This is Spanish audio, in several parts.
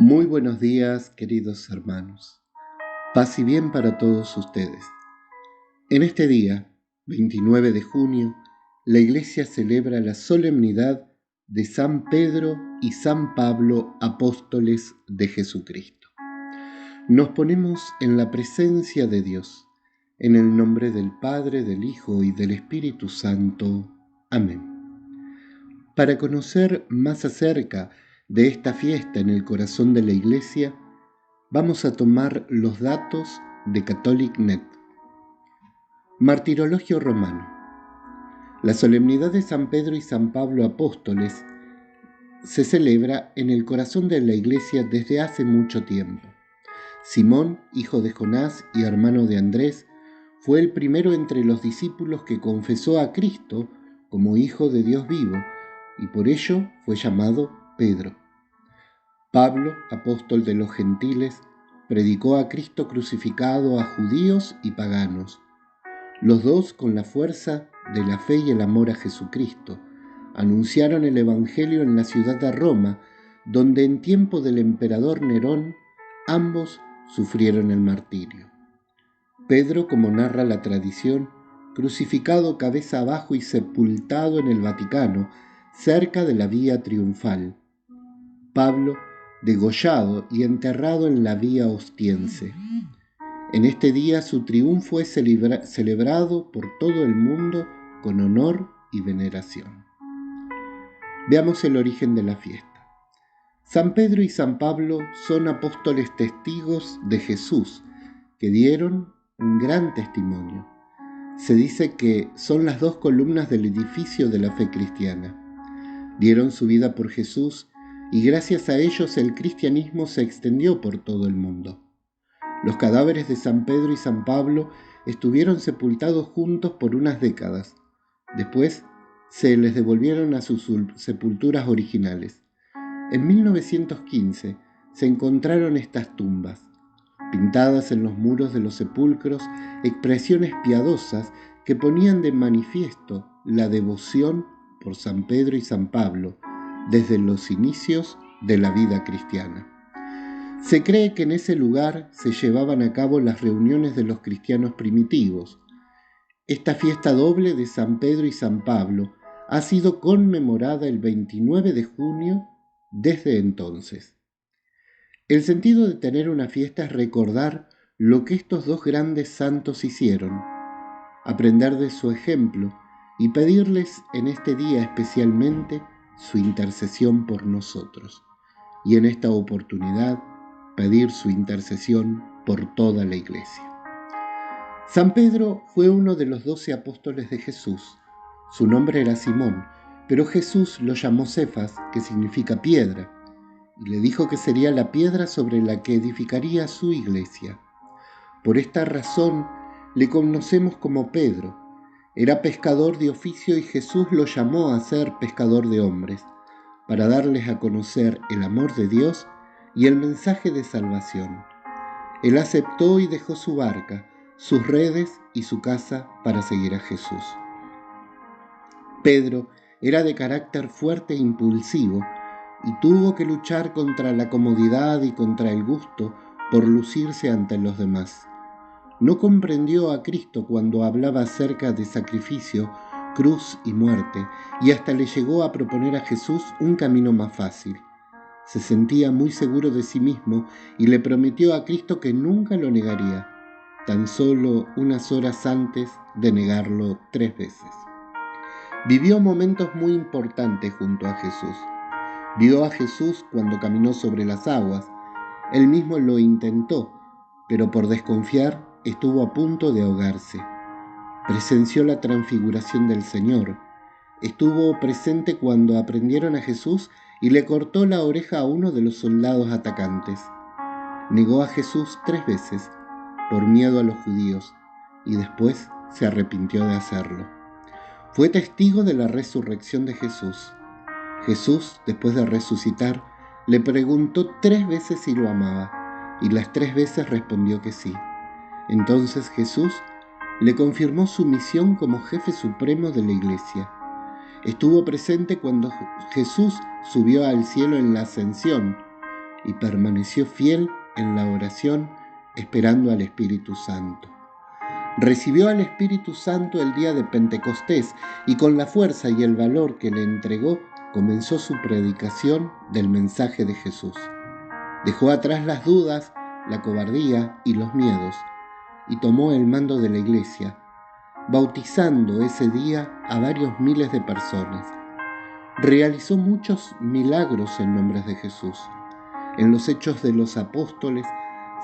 Muy buenos días, queridos hermanos. Paz y bien para todos ustedes. En este día, 29 de junio, la Iglesia celebra la solemnidad de San Pedro y San Pablo, apóstoles de Jesucristo. Nos ponemos en la presencia de Dios, en el nombre del Padre, del Hijo y del Espíritu Santo. Amén. Para conocer más acerca de esta fiesta en el corazón de la Iglesia, vamos a tomar los datos de CatholicNet. Martirologio romano. La solemnidad de San Pedro y San Pablo apóstoles se celebra en el corazón de la Iglesia desde hace mucho tiempo. Simón, hijo de Jonás y hermano de Andrés, fue el primero entre los discípulos que confesó a Cristo como Hijo de Dios vivo, y por ello fue llamado Pedro. Pablo, apóstol de los gentiles, predicó a Cristo crucificado a judíos y paganos, los dos con la fuerza de la fe y el amor a Jesucristo. Anunciaron el Evangelio en la ciudad de Roma, donde en tiempo del emperador Nerón ambos sufrieron el martirio. Pedro, como narra la tradición, crucificado cabeza abajo y sepultado en el Vaticano, cerca de la Vía Triunfal. Pablo, degollado y enterrado en la Vía Ostiense. En este día su triunfo es celebrado por todo el mundo con honor y veneración. Veamos el origen de la fiesta. San Pedro y San Pablo son apóstoles testigos de Jesús que dieron un gran testimonio. Se dice que son las dos columnas del edificio de la fe cristiana. Dieron su vida por Jesús y gracias a ellos el cristianismo se extendió por todo el mundo. Los cadáveres de San Pedro y San Pablo estuvieron sepultados juntos por unas décadas. Después se les devolvieron a sus sepulturas originales. En 1915 se encontraron estas tumbas, pintadas en los muros de los sepulcros, expresiones piadosas que ponían de manifiesto la devoción por San Pedro y San Pablo desde los inicios de la vida cristiana. Se cree que en ese lugar se llevaban a cabo las reuniones de los cristianos primitivos. Esta fiesta doble de San Pedro y San Pablo ha sido conmemorada el 29 de junio desde entonces. El sentido de tener una fiesta es recordar lo que estos dos grandes santos hicieron, aprender de su ejemplo y pedirles en este día especialmente su intercesión por nosotros, y en esta oportunidad pedir su intercesión por toda la Iglesia. San Pedro fue uno de los 12 apóstoles de Jesús. Su nombre era Simón, pero Jesús lo llamó Cefas, que significa piedra, y le dijo que sería la piedra sobre la que edificaría su Iglesia. Por esta razón le conocemos como Pedro. Era pescador de oficio y Jesús lo llamó a ser pescador de hombres, para darles a conocer el amor de Dios y el mensaje de salvación. Él aceptó y dejó su barca, sus redes y su casa para seguir a Jesús. Pedro era de carácter fuerte e impulsivo y tuvo que luchar contra la comodidad y contra el gusto por lucirse ante los demás. No comprendió a Cristo cuando hablaba acerca de sacrificio, cruz y muerte, y hasta le llegó a proponer a Jesús un camino más fácil. Se sentía muy seguro de sí mismo y le prometió a Cristo que nunca lo negaría, tan solo unas horas antes de negarlo 3 veces. Vivió momentos muy importantes junto a Jesús. Vio a Jesús cuando caminó sobre las aguas. Él mismo lo intentó, pero por desconfiar estuvo a punto de ahogarse. Presenció la transfiguración del Señor. Estuvo presente cuando aprendieron a Jesús y le cortó la oreja a uno de los soldados atacantes. Negó a Jesús 3 veces por miedo a los judíos y después se arrepintió de hacerlo. Fue testigo de la resurrección de Jesús. Jesús, después de resucitar, le preguntó 3 veces si lo amaba y las 3 veces respondió que sí. Entonces Jesús le confirmó su misión como jefe supremo de la Iglesia. Estuvo presente cuando Jesús subió al cielo en la ascensión, y permaneció fiel en la oración esperando al Espíritu Santo. Recibió al Espíritu Santo el día de Pentecostés y con la fuerza y el valor que le entregó comenzó su predicación del mensaje de Jesús. Dejó atrás las dudas, la cobardía y los miedos y tomó el mando de la iglesia, bautizando ese día a varios miles de personas. Realizó muchos milagros en nombre de Jesús. En los Hechos de los Apóstoles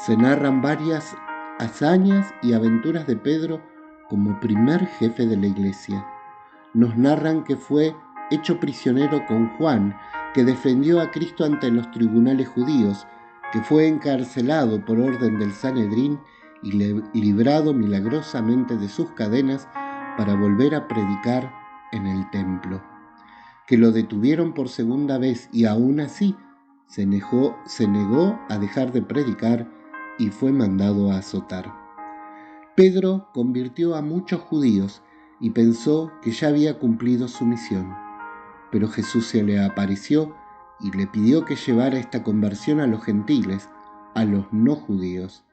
se narran varias hazañas y aventuras de Pedro como primer jefe de la iglesia. Nos narran que fue hecho prisionero con Juan, que defendió a Cristo ante los tribunales judíos, que fue encarcelado por orden del Sanedrín y librado milagrosamente de sus cadenas para volver a predicar en el templo, que lo detuvieron por segunda vez y aún así se negó a dejar de predicar y fue mandado a azotar. Pedro convirtió a muchos judíos y pensó que ya había cumplido su misión, pero Jesús se le apareció y le pidió que llevara esta conversión a los gentiles, a los no judíos.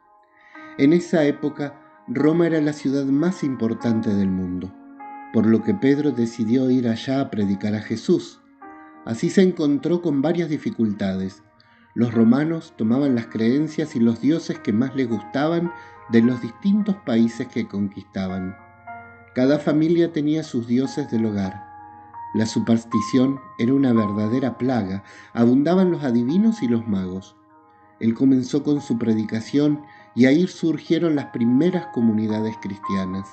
En esa época, Roma era la ciudad más importante del mundo, por lo que Pedro decidió ir allá a predicar a Jesús. Así se encontró con varias dificultades. Los romanos tomaban las creencias y los dioses que más les gustaban de los distintos países que conquistaban. Cada familia tenía sus dioses del hogar. La superstición era una verdadera plaga. Abundaban los adivinos y los magos. Él comenzó con su predicación y ahí surgieron las primeras comunidades cristianas.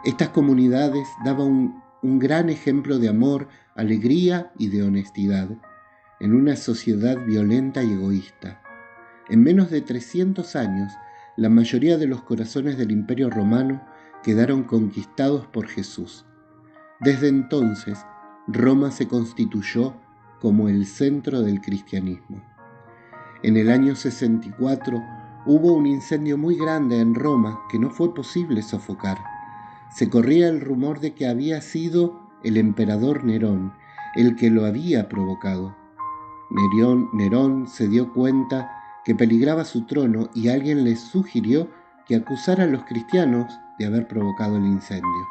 Estas comunidades daban un gran ejemplo de amor, alegría y de honestidad, en una sociedad violenta y egoísta. En menos de 300 años, la mayoría de los corazones del Imperio Romano quedaron conquistados por Jesús. Desde entonces, Roma se constituyó como el centro del cristianismo. En el año 64 hubo un incendio muy grande en Roma que no fue posible sofocar. Se corría el rumor de que había sido el emperador Nerón el que lo había provocado. Nerón se dio cuenta que peligraba su trono y alguien le sugirió que acusara a los cristianos de haber provocado el incendio.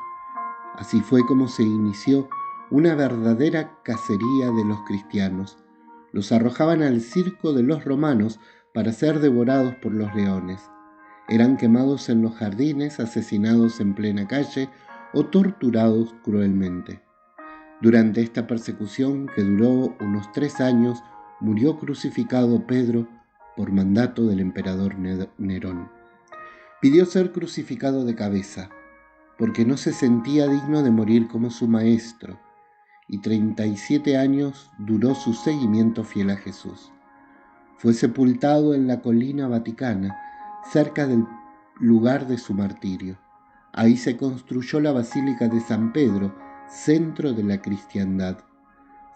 Así fue como se inició una verdadera cacería de los cristianos. Los arrojaban al circo de los romanos para ser devorados por los leones. Eran quemados en los jardines, asesinados en plena calle o torturados cruelmente. Durante esta persecución, que duró unos 3 años, murió crucificado Pedro por mandato del emperador Nerón. Pidió ser crucificado de cabeza, porque no se sentía digno de morir como su maestro, y 37 años duró su seguimiento fiel a Jesús. Fue sepultado en la colina vaticana, cerca del lugar de su martirio. Ahí se construyó la Basílica de San Pedro, centro de la cristiandad.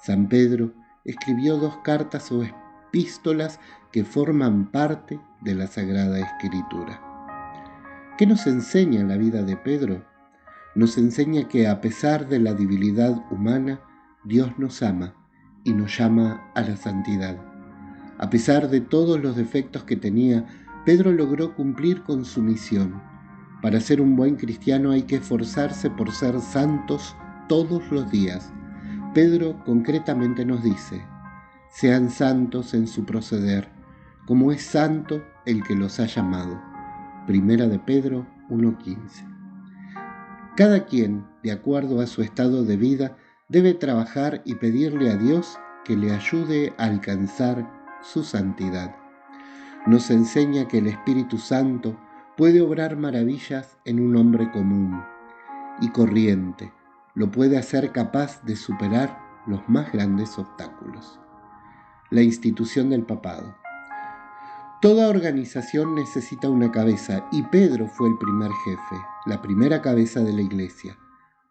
San Pedro escribió 2 cartas o epístolas que forman parte de la Sagrada Escritura. ¿Qué nos enseña la vida de Pedro? Nos enseña que a pesar de la debilidad humana, Dios nos ama y nos llama a la santidad. A pesar de todos los defectos que tenía, Pedro logró cumplir con su misión. Para ser un buen cristiano hay que esforzarse por ser santos todos los días. Pedro concretamente nos dice: sean santos en su proceder, como es santo el que los ha llamado. Primera de Pedro 1:15. Cada quien, de acuerdo a su estado de vida, debe trabajar y pedirle a Dios que le ayude a alcanzar su santidad. Nos enseña que el Espíritu Santo puede obrar maravillas en un hombre común y corriente. Lo puede hacer capaz de superar los más grandes obstáculos. La institución del papado. Toda organización necesita una cabeza y Pedro fue el primer jefe, la primera cabeza de la iglesia.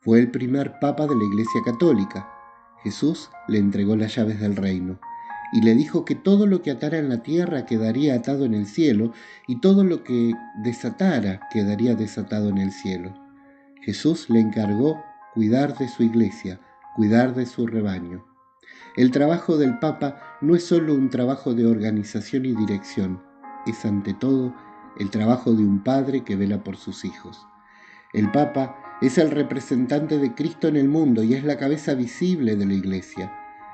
Fue el primer papa de la Iglesia Católica. Jesús le entregó las llaves del reino y le dijo que todo lo que atara en la tierra quedaría atado en el cielo y todo lo que desatara quedaría desatado en el cielo. Jesús le encargó cuidar de su iglesia, cuidar de su rebaño. El trabajo del Papa no es solo un trabajo de organización y dirección, es ante todo el trabajo de un padre que vela por sus hijos. El Papa es el representante de Cristo en el mundo y es la cabeza visible de la Iglesia.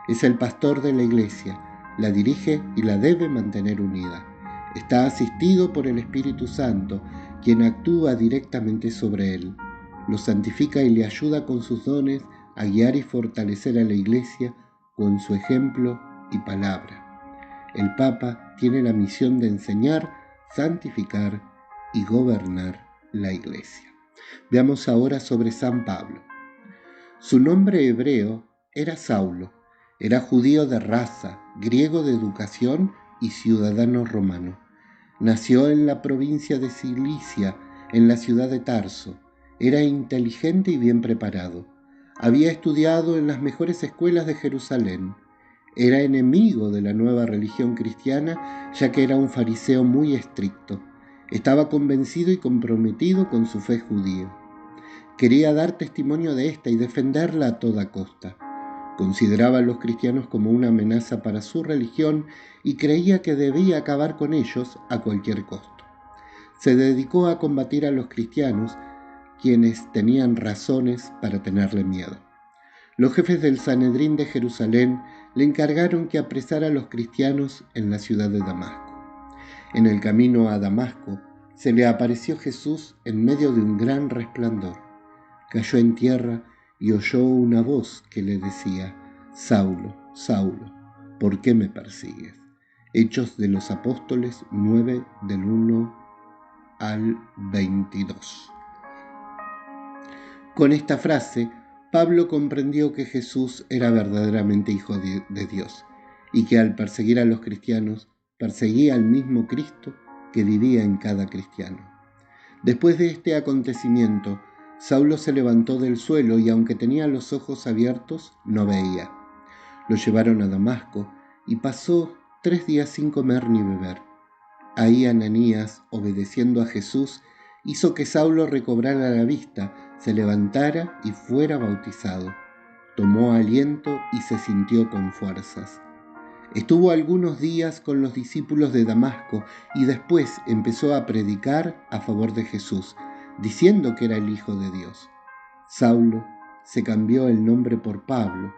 Es el pastor de la Iglesia, la dirige y la debe mantener unida. Está asistido por el Espíritu Santo, quien actúa directamente sobre él. Lo santifica y le ayuda con sus dones a guiar y fortalecer a la Iglesia con su ejemplo y palabra. El Papa tiene la misión de enseñar, santificar y gobernar la Iglesia. Veamos ahora sobre San Pablo. Su nombre hebreo era Saulo. Era judío de raza, griego de educación y ciudadano romano. Nació en la provincia de Cilicia, en la ciudad de Tarso. Era inteligente y bien preparado. Había estudiado en las mejores escuelas de Jerusalén. Era enemigo de la nueva religión cristiana, ya que era un fariseo muy estricto. Estaba convencido y comprometido con su fe judía. Quería dar testimonio de esta y defenderla a toda costa. Consideraba a los cristianos como una amenaza para su religión y creía que debía acabar con ellos a cualquier costo. Se dedicó a combatir a los cristianos, quienes tenían razones para tenerle miedo. Los jefes del Sanedrín de Jerusalén le encargaron que apresara a los cristianos en la ciudad de Damasco. En el camino a Damasco se le apareció Jesús en medio de un gran resplandor. Cayó en tierra y oyó una voz que le decía: Saulo, Saulo, ¿por qué me persigues? Hechos de los Apóstoles 9, del 1 al 22. Con esta frase, Pablo comprendió que Jesús era verdaderamente hijo de Dios y que al perseguir a los cristianos, perseguía al mismo Cristo que vivía en cada cristiano. Después de este acontecimiento, Saulo se levantó del suelo y aunque tenía los ojos abiertos, no veía. Lo llevaron a Damasco y pasó 3 días sin comer ni beber. Ahí Ananías, obedeciendo a Jesús, hizo que Saulo recobrara la vista, se levantara y fuera bautizado. Tomó aliento y se sintió con fuerzas. Estuvo algunos días con los discípulos de Damasco y después empezó a predicar a favor de Jesús, diciendo que era el Hijo de Dios. Saulo se cambió el nombre por Pablo.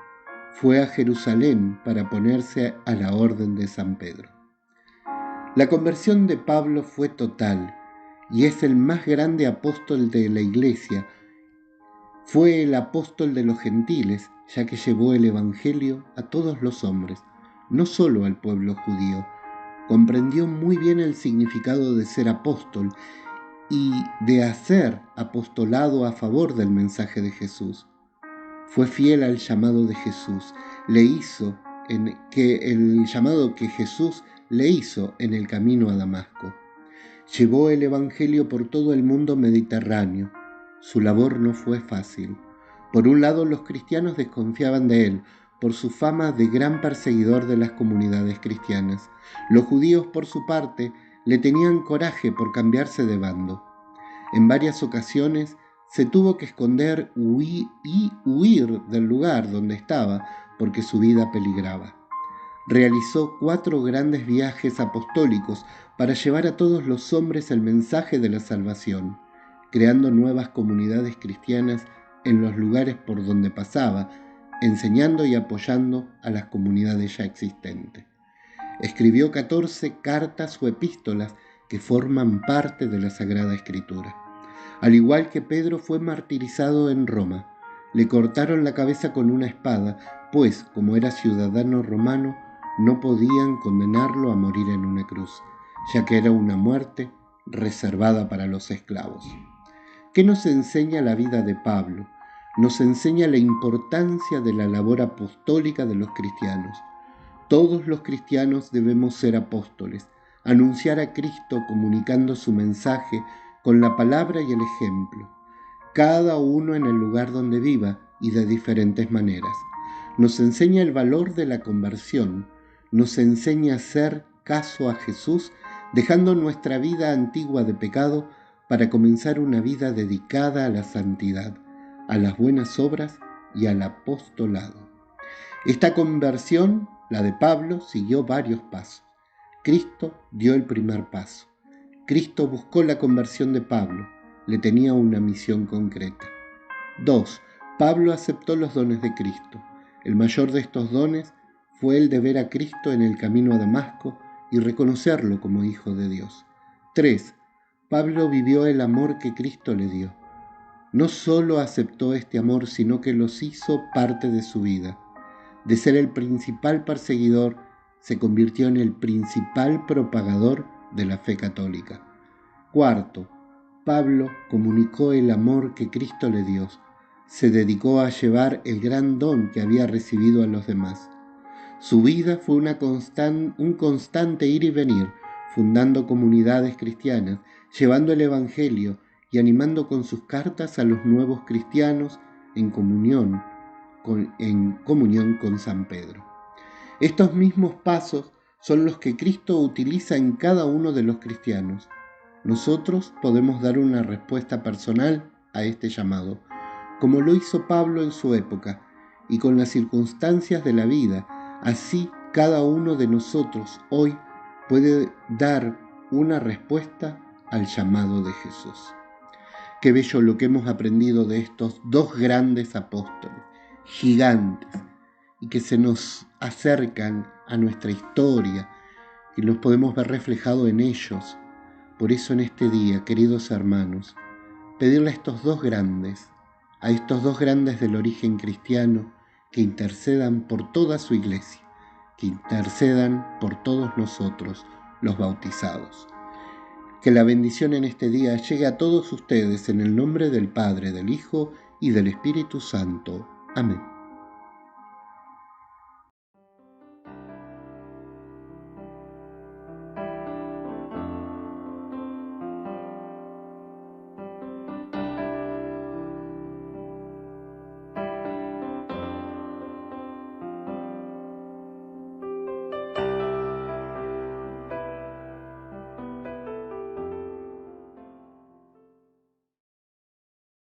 Fue a Jerusalén para ponerse a la orden de San Pedro. La conversión de Pablo fue total y es el más grande apóstol de la Iglesia. Fue el apóstol de los gentiles, ya que llevó el Evangelio a todos los hombres, no solo al pueblo judío. Comprendió muy bien el significado de ser apóstol y de hacer apostolado a favor del mensaje de Jesús. Fue fiel al llamado de Jesús, el llamado que Jesús le hizo en el camino a Damasco. Llevó el Evangelio por todo el mundo mediterráneo. Su labor no fue fácil. Por un lado, los cristianos desconfiaban de él por su fama de gran perseguidor de las comunidades cristianas. Los judíos, por su parte, le tenían coraje por cambiarse de bando. En varias ocasiones se tuvo que esconder y huir del lugar donde estaba porque su vida peligraba. Realizó 4 grandes viajes apostólicos para llevar a todos los hombres el mensaje de la salvación, creando nuevas comunidades cristianas en los lugares por donde pasaba, enseñando y apoyando a las comunidades ya existentes. Escribió 14 cartas o epístolas que forman parte de la Sagrada Escritura. Al igual que Pedro, fue martirizado en Roma. Le cortaron la cabeza con una espada, pues, como era ciudadano romano, no podían condenarlo a morir en una cruz, ya que era una muerte reservada para los esclavos. ¿Qué nos enseña la vida de Pablo? Nos enseña la importancia de la labor apostólica de los cristianos. Todos los cristianos debemos ser apóstoles, anunciar a Cristo comunicando su mensaje con la palabra y el ejemplo, cada uno en el lugar donde viva y de diferentes maneras. Nos enseña el valor de la conversión, nos enseña a hacer caso a Jesús, dejando nuestra vida antigua de pecado para comenzar una vida dedicada a la santidad, a las buenas obras y al apostolado. Esta conversión, la de Pablo, siguió varios pasos. Cristo dio el primer paso. Cristo buscó la conversión de Pablo, le tenía una misión concreta. 2. Pablo aceptó los dones de Cristo. El mayor de estos dones fue el de ver a Cristo en el camino a Damasco y reconocerlo como Hijo de Dios. 3. Pablo vivió el amor que Cristo le dio. No solo aceptó este amor, sino que los hizo parte de su vida. De ser el principal perseguidor, se convirtió en el principal propagador de la fe católica. 4. Pablo comunicó el amor que Cristo le dio. Se dedicó a llevar el gran don que había recibido a los demás. Su vida fue un constante ir y venir, fundando comunidades cristianas, llevando el Evangelio y animando con sus cartas a los nuevos cristianos en comunión con San Pedro. Estos mismos pasos son los que Cristo utiliza en cada uno de los cristianos. Nosotros podemos dar una respuesta personal a este llamado, como lo hizo Pablo en su época, y con las circunstancias de la vida. Así cada uno de nosotros hoy puede dar una respuesta al llamado de Jesús. Qué bello lo que hemos aprendido de estos dos grandes apóstoles, gigantes, y que se nos acercan a nuestra historia y los podemos ver reflejados en ellos. Por eso en este día, queridos hermanos, pedirle a estos dos grandes del origen cristiano, que intercedan por toda su iglesia, que intercedan por todos nosotros, los bautizados. Que la bendición en este día llegue a todos ustedes en el nombre del Padre, del Hijo y del Espíritu Santo. Amén.